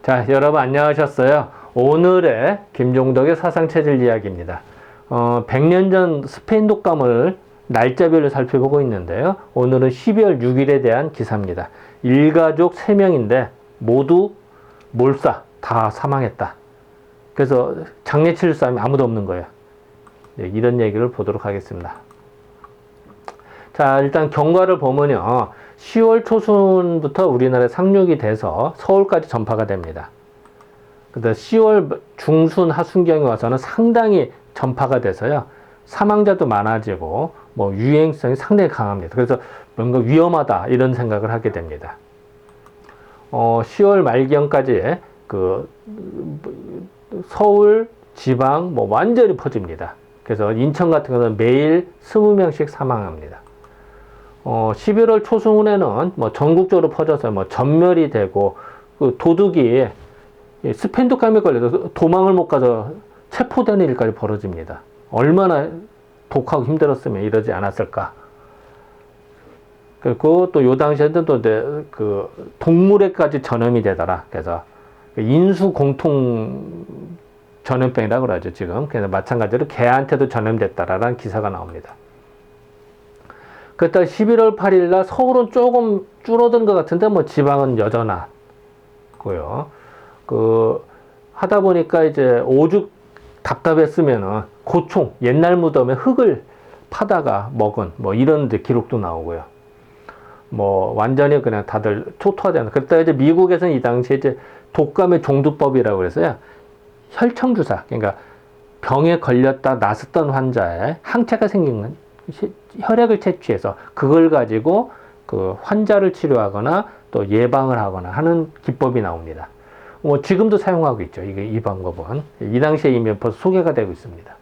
자, 여러분 안녕하셨어요. 오늘의 김종덕의 사상체질 이야기입니다. 100년 전 스페인 독감을 날짜별로 살펴보고 있는데요. 오늘은 12월 6일에 대한 기사입니다. 일가족 3명인데 모두 몰사 다 사망했다. 그래서 장례 치를 사람이 아무도 없는 거예요. 네, 이런 얘기를 보도록 하겠습니다. 자, 일단 경과를 보면요. 10월 초순부터 우리나라에 상륙이 돼서 서울까지 전파가 됩니다. 근데 10월 중순 하순경에 와서는 상당히 전파가 돼서요. 사망자도 많아지고 뭐 유행성이 상당히 강합니다. 그래서 뭔가 위험하다 이런 생각을 하게 됩니다. 10월 말경까지 그 서울, 지방 뭐 완전히 퍼집니다. 그래서 인천 같은 경우는 매일 20명씩 사망합니다. 11월 초순에는 뭐 전국적으로 퍼져서 뭐 전멸이 되고 그 도둑이 스페인 독감에 걸려서 도망을 못 가서 체포되는 일까지 벌어집니다. 얼마나 독하고 힘들었으면 이러지 않았을까. 그리고 또 요 당시에는 또 그 동물에까지 전염이 되더라. 그래서 인수 공통 전염병이라고 그러죠, 지금. 그래서 마찬가지로 개한테도 전염됐다라는 기사가 나옵니다. 그때 11월 8일 날 서울은 조금 줄어든 것 같은데 뭐 지방은 여전하고요. 하다 보니까 이제 오죽 답답했으면은 고총, 옛날 무덤에 흙을 파다가 먹은 뭐 이런 기록도 나오고요. 뭐 완전히 그냥 다들 초토화되는. 그때 이제 미국에서는 이 당시에 이제 독감의 종두법이라고 그래서요. 혈청주사, 그러니까 병에 걸렸다 나섰던 환자의 항체가 생긴 혈액을 채취해서 그걸 가지고 그 환자를 치료하거나 또 예방을 하거나 하는 기법이 나옵니다. 뭐 지금도 사용하고 있죠. 이 방법은 이 당시에 이미 벌써 소개가 되고 있습니다.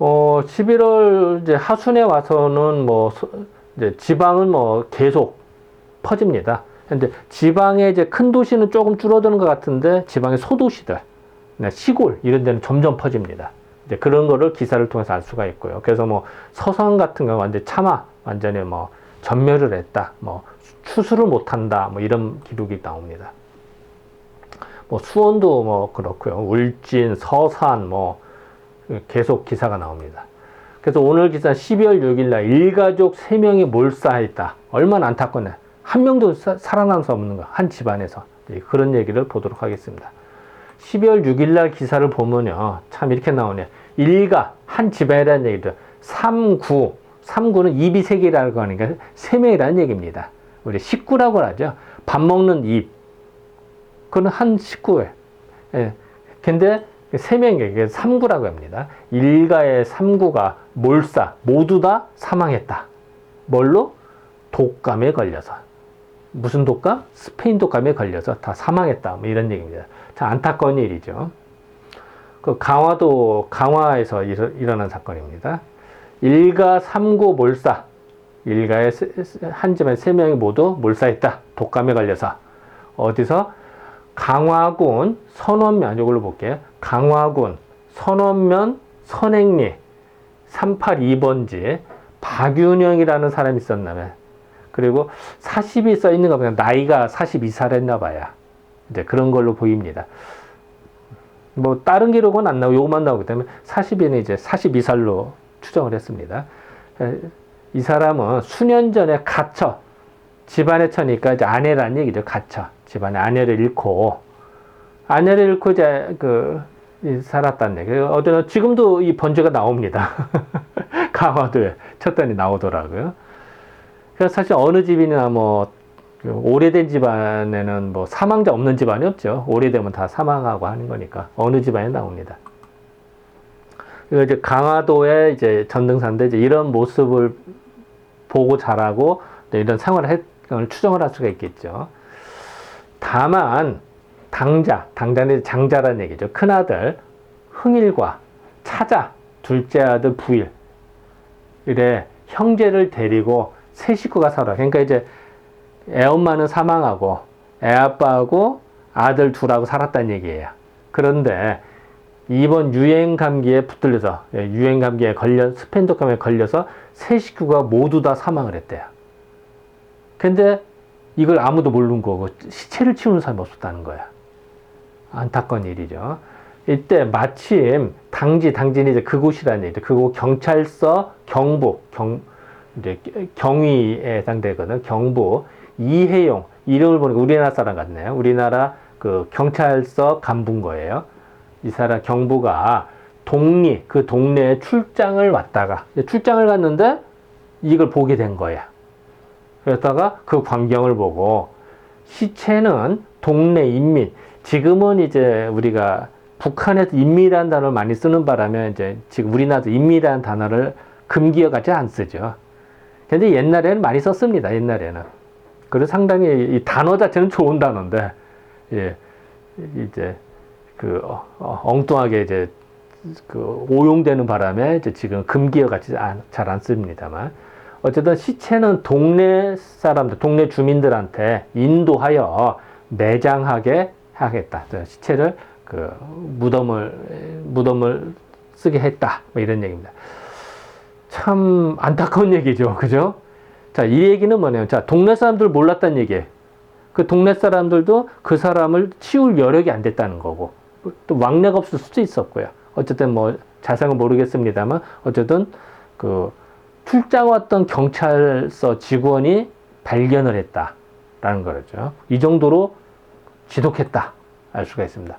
11월 이제 하순에 와서는 뭐 이제 지방은 뭐 계속 퍼집니다. 근데 지방의 이제 큰 도시는 조금 줄어드는 것 같은데 지방의 소도시들, 시골 이런 데는 점점 퍼집니다. 이제 그런 거를 기사를 통해서 알 수가 있고요. 그래서 뭐 서산 같은 경우 완전히 뭐 전멸을 했다, 뭐 추수를 못한다, 뭐 이런 기록이 나옵니다. 뭐 수원도 뭐 그렇고요. 울진, 서산 뭐 계속 기사가 나옵니다. 그래서 오늘 기사 12월 6일 날 일가족 3명이 몰사했다. 얼마나 안타깝네. 한 명도 살아남을 수 없는 거. 한 집안에서. 그런 얘기를 보도록 하겠습니다. 12월 6일 날 기사를 보면요. 참 이렇게 나오네요. 일가, 한 집안이라는 얘기죠. 3구는 입이 3개라고 하니까 3명이라는 얘기입니다. 우리 식구라고 하죠. 밥 먹는 입. 그건 한 식구예요. 예. 근데 3명이에요. 3구라고 합니다. 일가의 3구가 몰사, 모두 다 사망했다. 뭘로? 독감에 걸려서. 무슨 독감? 스페인 독감에 걸려서 다 사망했다. 뭐 이런 얘기입니다. 참 안타까운 일이죠. 강화에서 일어난 사건입니다. 일가 3구 몰사. 일가의 한 집안 3명이 모두 몰사했다. 독감에 걸려서. 어디서? 강화군 선원면, 이걸로 볼게요. 강화군 선원면 선행리 382번지 박윤영이라는 사람이 있었나봐요. 그리고 40이 써 있는 거 보면 나이가 42살 했나 봐요. 이제 그런 걸로 보입니다. 뭐 다른 기록은 안 나오고 요것만 나오기 때문에 40이는 이제 42살로 추정을 했습니다. 이 사람은 수년 전에 갇혀 집안에 처니까 이제 아내라는 얘기죠. 갇혀 집안에 아내를 잃고 이제 살았다는 얘기. 어제는 지금도 이 번제가 나옵니다. 강화도에 쳤더니 나오더라고요. 그래서 사실 어느 집이나 뭐 오래된 집안에는 뭐 사망자 없는 집안이 없죠. 오래되면 다 사망하고 하는 거니까 어느 집안에 나옵니다. 그리고 이제 강화도의 이제 전등사인데 이제 이런 모습을 보고 자라고 이런 생활을 추정을 할 수가 있겠죠. 다만 당자는 장자라는 얘기죠. 큰아들 흥일과 차자, 둘째 아들 부일 이래 형제를 데리고 세 식구가 살아. 그러니까 이제 애엄마는 사망하고 애아빠하고 아들 둘하고 살았다는 얘기예요. 그런데 이번 유행감기에 붙들려서 스페인 독감에 걸려서 세 식구가 모두 다 사망을 했대요. 근데 이걸 아무도 모르는 거고 시체를 치우는 사람이 없었다는 거야. 안타까운 일이죠. 이때 마침 당진이 이제 그곳이라는 얘기죠. 그곳 경찰서 경부, 이제 경위에 해당되거든. 경부 이혜용 이름을 보니까 우리나라 사람 같네요. 우리나라 그 경찰서 간부인 거예요. 이 사람 경부가 그 동네에 출장을 갔는데 이걸 보게 된 거야. 그러다가 그 광경을 보고 시체는 동네 인민, 지금은 이제 우리가 북한에서 인민이라는 단어를 많이 쓰는 바람에 이제 지금 우리나라도 인민이라는 단어를 금기어같이 안 쓰죠. 근데 옛날에는 많이 썼습니다. 옛날에는. 그래서 상당히 이 단어 자체는 좋은 단어인데, 예, 이제 그 엉뚱하게 이제 그 오용되는 바람에 이제 지금 금기어같이 잘 안 씁니다만, 어쨌든 시체는 동네 사람들, 동네 주민들한테 인도하여 매장하게 하겠다. 시체를 그 무덤을 쓰게 했다. 뭐 이런 얘기입니다. 참 안타까운 얘기죠. 그죠? 자, 이 얘기는 뭐냐면, 자, 동네 사람들 몰랐다는 얘기예요. 그 동네 사람들도 그 사람을 치울 여력이 안 됐다는 거고, 또 왕래가 없을 수도 있었고요. 어쨌든 뭐 자세한 모르겠습니다만, 어쨌든 그 출장 왔던 경찰서 직원이 발견을 했다라는 거죠. 이 정도로 지독했다 알 수가 있습니다.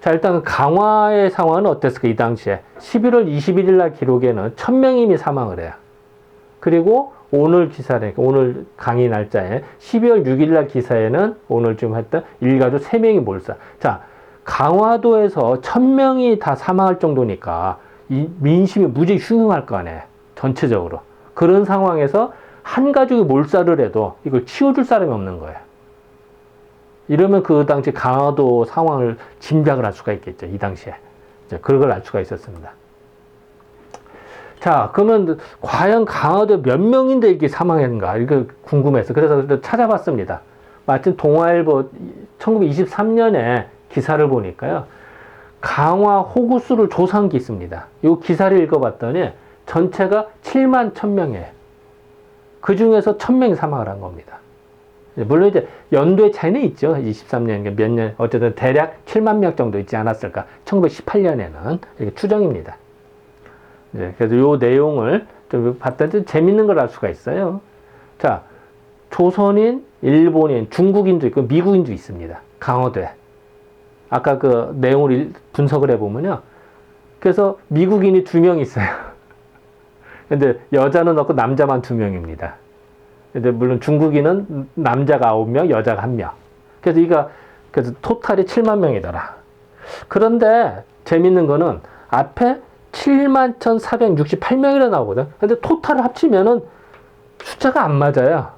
자, 일단 강화의 상황은 어땠을까? 이 당시에 11월 21일 날 기록에는 1000명이 이미 사망을 해요. 그리고 오늘 기사에, 오늘 강의 날짜에 12월 6일 날 기사에는 오늘 지금 했던 일가족 3명이 몰사. 자, 강화도에서 1000명이 다 사망할 정도니까 이 민심이 무지 흉흉할 거 아니에요. 전체적으로. 그런 상황에서 한 가족이 몰살을 해도 이걸 치워줄 사람이 없는 거예요. 이러면 그 당시 강화도 상황을 짐작을 할 수가 있겠죠. 이 당시에. 그런 걸 알 수가 있었습니다. 자, 그러면 과연 강화도에 몇 명인데 이렇게 사망했는가? 이거 궁금해서. 그래서 찾아봤습니다. 마침 동아일보 1923년에 기사를 보니까요. 강화 호구수를 조사한 게 있습니다. 이 기사를 읽어봤더니 전체가 7만 1000명이에요. 그 중에서 1000명이 사망을 한 겁니다. 물론 이제 연도의 차이는 있죠. 23년, 몇 년, 어쨌든 대략 7만 명 정도 있지 않았을까. 1918년에는 이렇게 추정입니다. 그래서 이 내용을 좀 봤더니 재밌는 걸 알 수가 있어요. 자, 조선인, 일본인, 중국인도 있고 미국인도 있습니다. 강화도에. 아까 그 내용을 분석을 해보면요. 그래서 미국인이 2명 있어요. 근데 여자는 없고 남자만 2명입니다. 근데 물론 중국인은 남자가 9명, 여자가 1명. 그래서 토탈이 7만 명이더라. 그런데 재밌는 거는 앞에 71,468명이라 나오거든. 근데 토탈을 합치면은 숫자가 안 맞아요.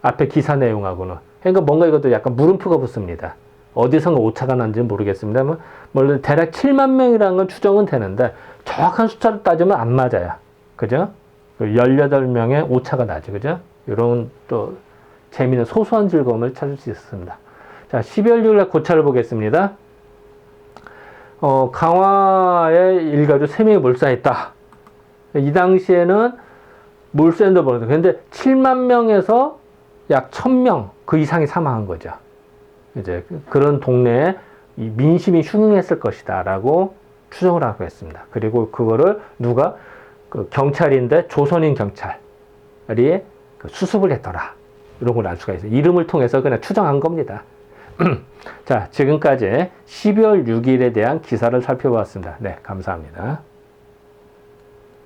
앞에 기사 내용하고는. 그러니까 뭔가 이것도 약간 물음표가 붙습니다. 어디선가 오차가 난지는 모르겠습니다만, 물론 대략 7만 명이라는 건 추정은 되는데, 정확한 숫자를 따지면 안 맞아요. 그죠? 18명의 오차가 나죠. 그죠? 이런 또 재미있는 소소한 즐거움을 찾을 수 있습니다. 자, 12월 6일날 고차를 보겠습니다. 강화에 일가족 3명이 몰사했다. 이 당시에는 몰사인도 모르는데, 근데 7만 명에서 약 1000명 그 이상이 사망한 거죠. 이제 그런 동네에 민심이 흉흉했을 것이다 라고 추정을 하고 있습니다. 그리고 그거를 누가 그 경찰인데 조선인 경찰이 그 수습을 했더라. 이런 걸 알 수가 있어요. 이름을 통해서 그냥 추정한 겁니다. 자, 지금까지 12월 6일에 대한 기사를 살펴보았습니다. 네, 감사합니다.